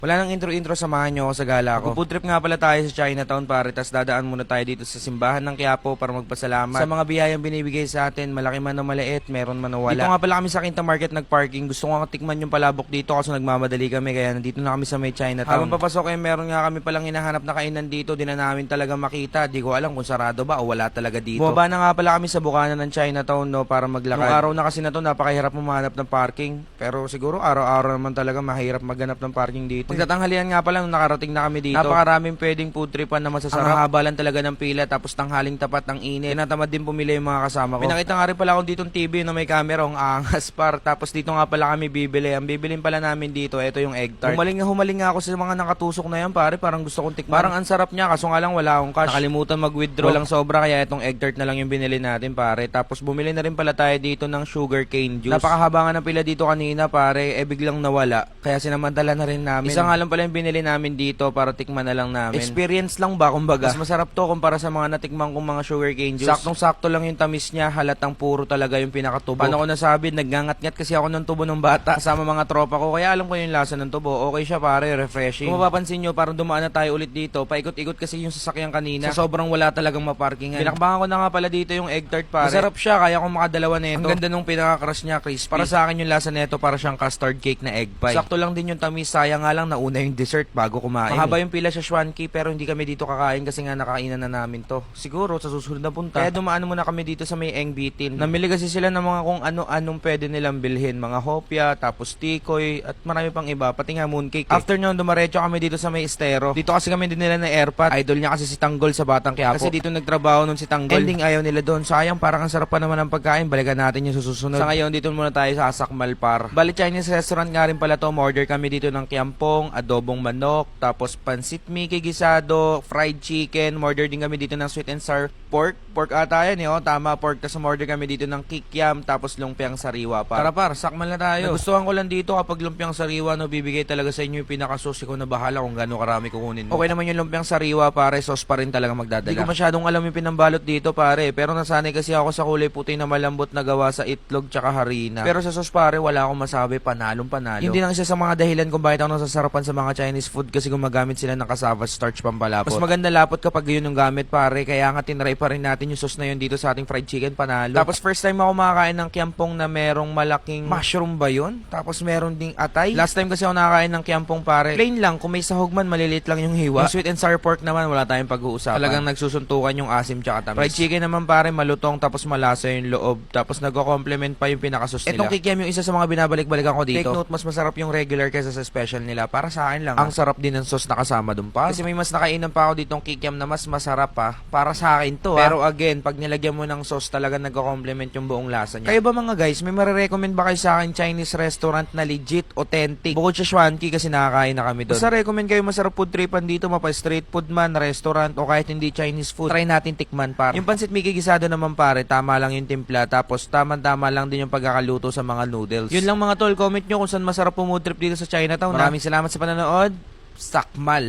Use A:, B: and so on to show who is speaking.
A: Wala nang intro-intro, samahan nyo ako sa gala ko. Food trip nga pala tayo sa Chinatown pare, tas dadaan muna tayo dito sa simbahan ng Quiapo para magpasalamat sa mga biyayang binibigay sa atin, malaki man o maliit, meron man o wala. Dito nga pala kami sa Quinta Market nagparking, gusto ko nga tikman yung palabok dito kasi nagmamadali kami, kaya nandito na kami sa may Chinatown. Habang papasok meron nga kami palang hinahanap na kainan dito, di na namin talaga makita, di ko alam kung sarado ba o wala talaga dito. Bumaba na nga pala kami sa bukana ng Chinatown no, para maglakad. Nung araw na kasi na to, napakahirap mahanap ng parking, pero siguro araw-araw naman talaga mahirap maghanap ng parking dito. Magtatanghalian nga pala nung nakarating na kami dito. Napakaraming pwedeng food tripan na masasarap. Ang haba lang talaga ng pila, tapos tanghaling tapat ng init. Tinatamad din pumili yung mga kasama ko. Pinakita nga rin pala akong ditong TV na may camera, ang angas par. Tapos dito nga pala kami bibili. Ang bibilin pala namin dito, ito yung egg tart. Humaling nga ako sa mga nakatusok na yan pare, parang gusto kong tikman. Parang ang sarap niya, kaso nga lang wala akong cash. Nakalimutan mag-withdraw. Walang sobra, kaya itong egg tart na lang yung binili natin pare. Tapos bumili na rin pala tayo dito ng sugar cane juice. Napakahaba nga ng pila dito kanina pare, biglang nawala. Kaya sinamantala na rin namin. Isa nga lang pala yung binili namin dito para tikman na lang namin. Experience lang ba kumbaga? Mas masarap to kumpara sa mga natikman kong mga sugarcane juice. Saktong-sakto lang yung tamis niya, halatang puro talaga yung pinakatubo. Paano ko nasabi, nagngangat-ngat kasi ako ng tubo ng bata kasama mga tropa ko, kaya alam ko yung lasa ng tubo. Okay siya pare, refreshing. Kung mapapansin nyo, parang dumaan na tayo ulit dito, paikot-ikot kasi yung sasakyan kanina. Sa sobrang wala talagang maparkingan. Pinakbangan ko na nga pala dito yung egg tart pare. Masarap siya, kaya kong makadalawa nito. Ang ganda nung pinaka-crush niya, crispy. Para sa akin yung lasa nito, para siyang custard cake na egg pie. Sakto lang din yung tamis, sayang nga lang nauna yung dessert bago kumain. Mahaba yung pila sa Schwanky, pero hindi kami dito kakain kasi nga nakainan na namin to. Siguro sa susunod na punta. Kaya dumaan muna kami dito sa may Eng Bitin. Namili kasi sila ng mga kung ano-anong pwede nilang bilhin, mga hopya, tapos tikoy, at marami pang iba, pati nga mooncake. After nyon, dumaretso kami dito sa may Estero. Dito kasi kami din nila na airpot. Idol niya kasi si Tanggol sa Batang Quiapo. Kasi dito nagtrabaho nun si Tanggol. Ending ayaw nila doon. Sayang, parang ang sarap pa naman ng pagkain. Balikan natin yung susunod. Sa ngayon, dito muna tayo sa Asakmal Par. Bali Chinese restaurant nga rin pala to. Order kami dito ng kiampong, adobong manok, tapos pansit Mickey gisado, fried chicken. Order din kami dito ng sweet and sour pork. Pork ata yan tama, pork. Tapos order kami dito ng kikiam, tapos lumpiang sariwa pa. Tara par, sakmal na tayo. Nagustuhan ko lang dito kapag lumpiang sariwa, no, bibigay talaga sa inyo yung pinaka-sauce. Ikaw na bahala kung gaano karami kukunin mo. Okay naman yung lumpiang sariwa pare, sauce pa rin talaga magdadala. Hindi ko masyadong alam yung pinambalot dito pare, pero nasanay kasi ako sa kulay puti na malambot na gawa sa itlog tsaka harina. Pero sa sauce pare, wala akong masabi, panalong panalo. Hindi lang isa sa mga dahilan kung bakit ako nasasarapan sa mga Chinese food kasi gumagamit sila ng cassava starch pampalapot. Mas maganda lapot kapag yun yung gamit pare, kaya nga tinry pa rin natin yung sauce na yun dito sa ating fried chicken, panalo. Tapos first time ako makakain ng kiampong na merong malaking mushroom ba yun? Tapos meron ding atay. Last time kasi ako nakakain ng kiampong pare, plain lang, kung may sahog man maliliit lang yung hiwa. Yung sweet and sour pork naman wala tayong pag-uusapan. Talagang nagsusuntukan yung asim tsaka tamis. Fried chicken naman pare, malutong tapos malasa yung loob. Tapos nagko-complement pa yung pinaka-sauce nila. Itong kikiam yung isa sa mga binabalik-balikan ko dito. Take note, mas masarap yung regular kaysa sa special nila. Para sa akin lang, ang sarap din ng sauce na kasama dun pa. Kasi may mas nakainan pa ako ditong kikiam na mas masarap pa. Para sa akin to pero again, pag nilagyan mo ng sauce talaga nagko-complement yung buong lasa niya. Kayo ba mga guys, may marirecommend ba kayo sa akin Chinese restaurant na legit, authentic? Bukod sa Schwanky kasi nakakain na kami doon. Basta recommend kayo masarap food tripan dito, mapa street food man, restaurant o kahit hindi Chinese food. Try natin tikman par. Yung pansit Mickey gisado naman pare, tama lang yung timpla, tapos tama-tama lang din yung pagkakaluto sa mga noodles. Yun lang mga tol, comment nyo kung saan masarap po food trip dito sa Chinatown. Maraming salamat sa panonood. Sakmal.